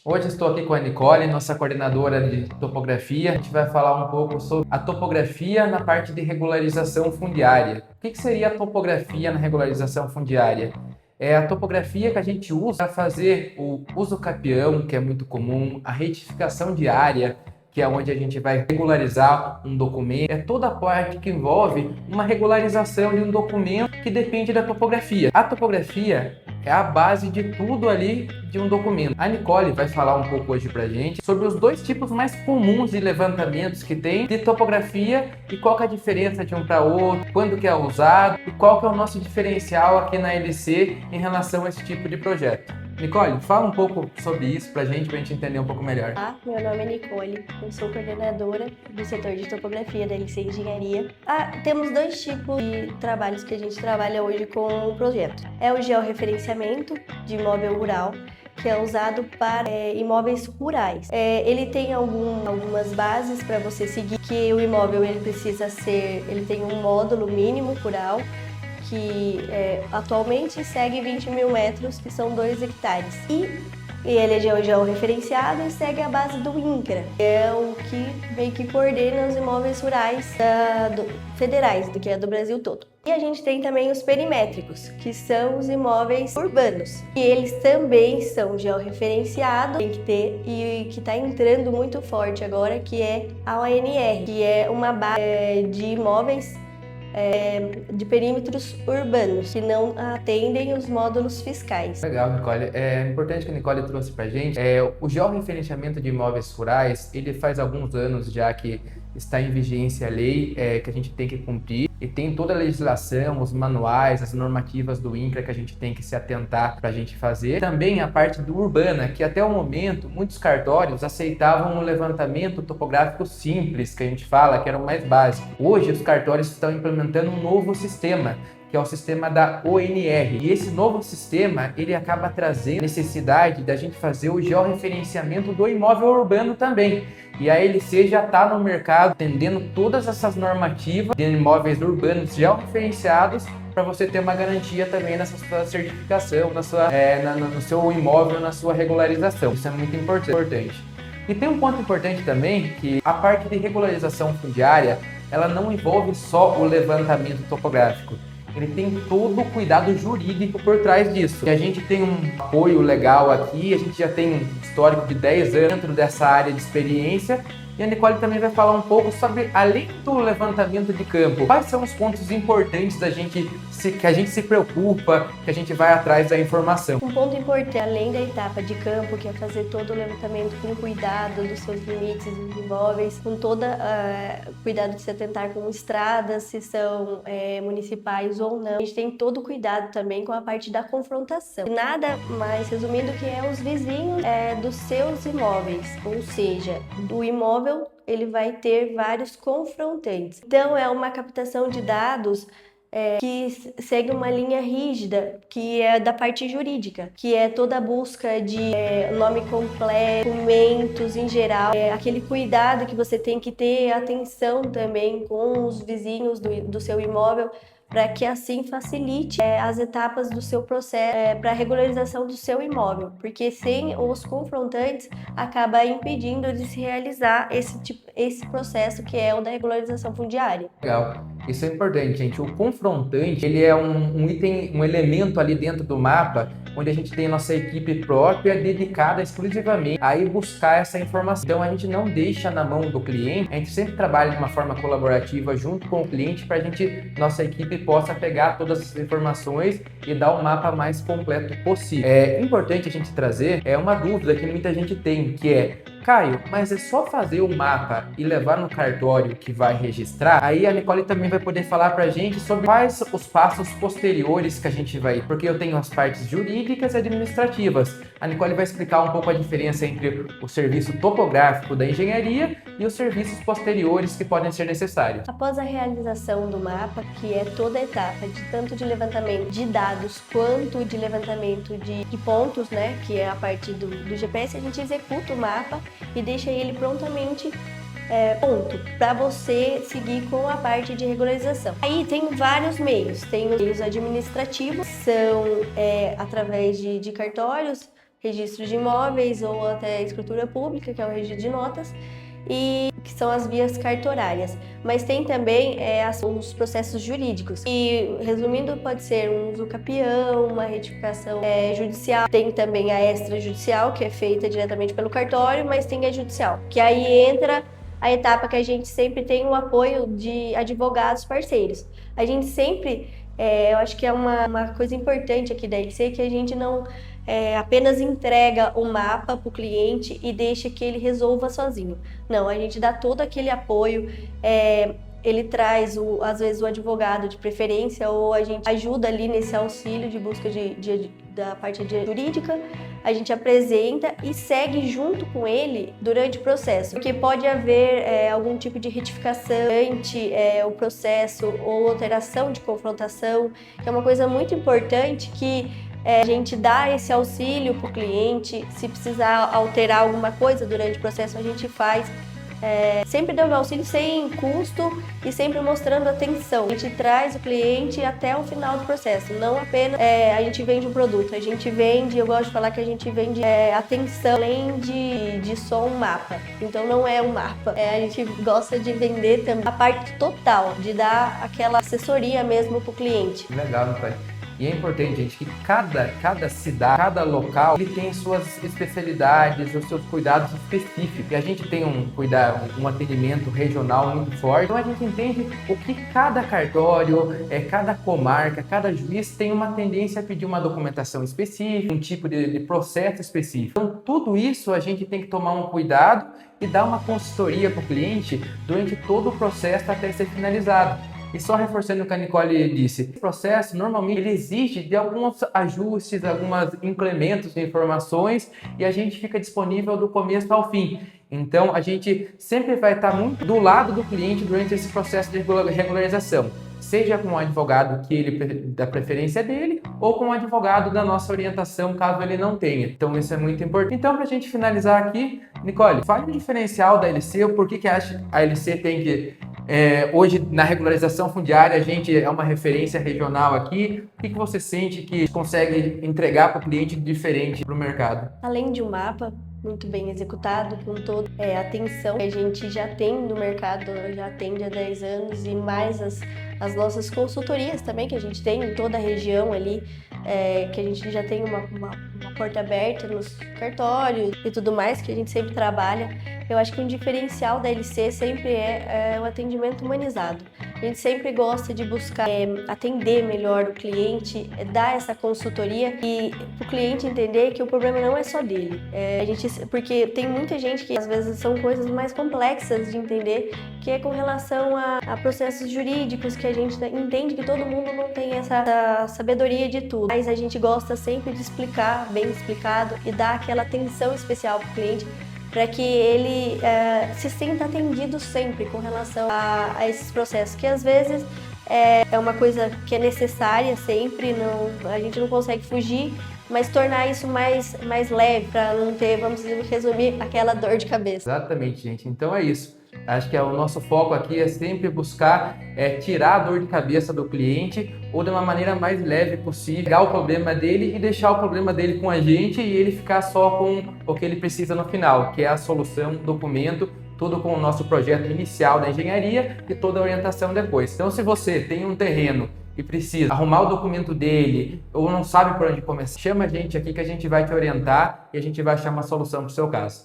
Hoje estou aqui com a Nicole, nossa coordenadora de topografia. A gente vai falar um pouco sobre a topografia na parte de regularização fundiária. O que seria a topografia na regularização fundiária? É a topografia que a gente usa para fazer o uso capião, que é muito comum, a retificação de área, que é onde a gente vai regularizar um documento. É toda a parte que envolve uma regularização de um documento que depende da topografia. A topografia é a base de tudo ali de um documento. A Nicole vai falar um pouco hoje pra gente sobre os dois tipos mais comuns de levantamentos que tem de topografia e qual que é a diferença de um para outro, quando que é usado e qual que é o nosso diferencial aqui na LC em relação a esse tipo de projeto. Nicole, fala um pouco sobre isso pra gente entender um pouco melhor. Olá, meu nome é Nicole, eu sou coordenadora do setor de topografia da LC Engenharia. Temos dois tipos de trabalhos que a gente trabalha hoje com o projeto. É o georreferenciamento de imóvel rural, que é usado para imóveis rurais. Ele tem algumas bases para você seguir, que o imóvel ele tem um módulo mínimo rural, que atualmente segue 20 mil metros, que são 2 hectares. E ele é georreferenciado e segue a base do INCRA, que é o que meio que coordena os imóveis rurais federais, que é do Brasil todo. E a gente tem também os perimétricos, que são os imóveis urbanos. E eles também são georreferenciados, tem que ter, e que está entrando muito forte agora, que é a ONR, que é uma base de imóveis de perímetros urbanos, que não atendem os módulos fiscais. Legal, Nicole. É importante que a Nicole trouxe pra gente. O georreferenciamento de imóveis rurais, ele faz alguns anos já que está em vigência a lei que a gente tem que cumprir, e tem toda a legislação, os manuais, as normativas do INCRA que a gente tem que se atentar para a gente fazer. Também a parte do urbana, que até o momento muitos cartórios aceitavam um levantamento topográfico simples, que a gente fala que era o mais básico. Hoje os cartórios estão implementando um novo sistema, que é o sistema da ONR. E esse novo sistema, ele acaba trazendo a necessidade da gente fazer o georreferenciamento do imóvel urbano também. E a LC já está no mercado atendendo todas essas normativas de imóveis urbanos georreferenciados para você ter uma garantia também nessa sua certificação, no seu imóvel, na sua regularização. Isso é muito importante. E tem um ponto importante também, que a parte de regularização fundiária, ela não envolve só o levantamento topográfico. Ele tem todo o cuidado jurídico por trás disso. E a gente tem um apoio legal aqui, a gente já tem um histórico de 10 anos dentro dessa área de experiência. E a Nicole também vai falar um pouco sobre, além do levantamento de campo, quais são os pontos importantes que a gente se preocupa, que a gente vai atrás da informação. Um ponto importante, além da etapa de campo, que é fazer todo o levantamento com cuidado dos seus limites dos imóveis, com todo cuidado de se atentar com estradas, se são municipais ou não. A gente tem todo o cuidado também com a parte da confrontação. Nada mais resumindo que é os vizinhos dos seus imóveis, ou seja, do imóvel ele vai ter vários confrontantes. Então é uma captação de dados que segue uma linha rígida, que é da parte jurídica, que é toda a busca de nome completo, documentos em geral, aquele cuidado que você tem que ter, atenção também com os vizinhos do seu imóvel, para que assim facilite as etapas do seu processo para a regularização do seu imóvel, porque sem os confrontantes acaba impedindo de se realizar esse processo que é o da regularização fundiária. Legal. Isso é importante, gente. O confrontante, ele é um item, um elemento ali dentro do mapa, onde a gente tem a nossa equipe própria dedicada exclusivamente a ir buscar essa informação. Então a gente não deixa na mão do cliente, a gente sempre trabalha de uma forma colaborativa junto com o cliente para nossa equipe possa pegar todas as informações e dar o mapa mais completo possível. É importante a gente trazer uma dúvida que muita gente tem, que é: Caio, mas é só fazer o mapa e levar no cartório que vai registrar? Aí a Nicole também vai poder falar pra gente sobre quais os passos posteriores que a gente vai ir, porque eu tenho as partes jurídicas e administrativas. A Nicole vai explicar um pouco a diferença entre o serviço topográfico da engenharia e os serviços posteriores que podem ser necessários. Após a realização do mapa, que é toda a etapa tanto de levantamento de dados quanto de levantamento de pontos, né, que é a parte do GPS, a gente executa o mapa e deixa ele prontamente pronto para você seguir com a parte de regularização. Aí tem vários meios, tem os meios administrativos, são através de cartórios, registro de imóveis ou até escritura pública, que é o registro de notas, e que são as vias cartorárias. Mas tem também os processos jurídicos. E, resumindo, pode ser um uso capião, uma retificação judicial. Tem também a extrajudicial, que é feita diretamente pelo cartório, mas tem a judicial, que aí entra a etapa que a gente sempre tem o apoio de advogados parceiros. A gente sempre, eu acho que é uma coisa importante aqui da LC, que a gente não apenas entrega o mapa para o cliente e deixa que ele resolva sozinho. Não, a gente dá todo aquele apoio, ele traz, às vezes, o advogado de preferência, ou a gente ajuda ali nesse auxílio de busca da parte jurídica, a gente apresenta e segue junto com ele durante o processo, porque pode haver algum tipo de retificação durante o processo ou alteração de confrontação, que é uma coisa muito importante que a gente dá esse auxílio para o cliente. Se precisar alterar alguma coisa durante o processo, a gente faz. Sempre dando auxílio sem custo e sempre mostrando atenção. A gente traz o cliente até o final do processo, não apenas a gente vende um produto, a gente vende, eu gosto de falar que a gente vende atenção, além de só um mapa. Então não é um mapa, a gente gosta de vender também a parte total, de dar aquela assessoria mesmo para o cliente. Legal, Nicole. E é importante, gente, que cada cidade, cada local, ele tem suas especialidades, os seus cuidados específicos. E a gente tem um atendimento regional muito forte. Então a gente entende o que cada cartório, cada comarca, cada juiz tem uma tendência a pedir uma documentação específica, um tipo de processo específico. Então tudo isso a gente tem que tomar um cuidado e dar uma consultoria para o cliente durante todo o processo até ser finalizado. E só reforçando o que a Nicole disse, esse processo normalmente ele exige de alguns ajustes, alguns incrementos de informações, e a gente fica disponível do começo ao fim. Então a gente sempre vai estar muito do lado do cliente durante esse processo de regularização, seja com o advogado da preferência dele ou com o advogado da nossa orientação, caso ele não tenha. Então isso é muito importante. Então, para a gente finalizar aqui, Nicole, fale o diferencial da LC, o porquê que a LC tem que... hoje, na regularização fundiária, a gente é uma referência regional aqui. O que você sente que consegue entregar para o cliente diferente para o mercado? Além de um mapa muito bem executado, com toda a atenção que a gente já tem no mercado, já atende há 10 anos, e mais as nossas consultorias também, que a gente tem em toda a região ali, que a gente já tem uma porta aberta nos cartórios e tudo mais, que a gente sempre trabalha. Eu acho que um diferencial da LC sempre é o atendimento humanizado. A gente sempre gosta de buscar atender melhor o cliente, dar essa consultoria e o cliente entender que o problema não é só dele. Porque tem muita gente que às vezes são coisas mais complexas de entender, que é com relação a processos jurídicos, que a gente entende que todo mundo não tem essa sabedoria de tudo. Mas a gente gosta sempre de explicar, bem explicado, e dar aquela atenção especial para o cliente, para que ele se sinta atendido sempre com relação a esses processos, que às vezes é uma coisa que é necessária sempre, a gente não consegue fugir, mas tornar isso mais leve, para não ter, vamos resumir, aquela dor de cabeça. Exatamente, gente. Então é isso. Acho que o nosso foco aqui é sempre buscar tirar a dor de cabeça do cliente, ou de uma maneira mais leve possível, pegar o problema dele e deixar o problema dele com a gente e ele ficar só com o que ele precisa no final, que é a solução, documento, tudo com o nosso projeto inicial da engenharia e toda a orientação depois. Então, se você tem um terreno e precisa arrumar o documento dele ou não sabe por onde começar, chama a gente aqui que a gente vai te orientar e a gente vai achar uma solução para o seu caso.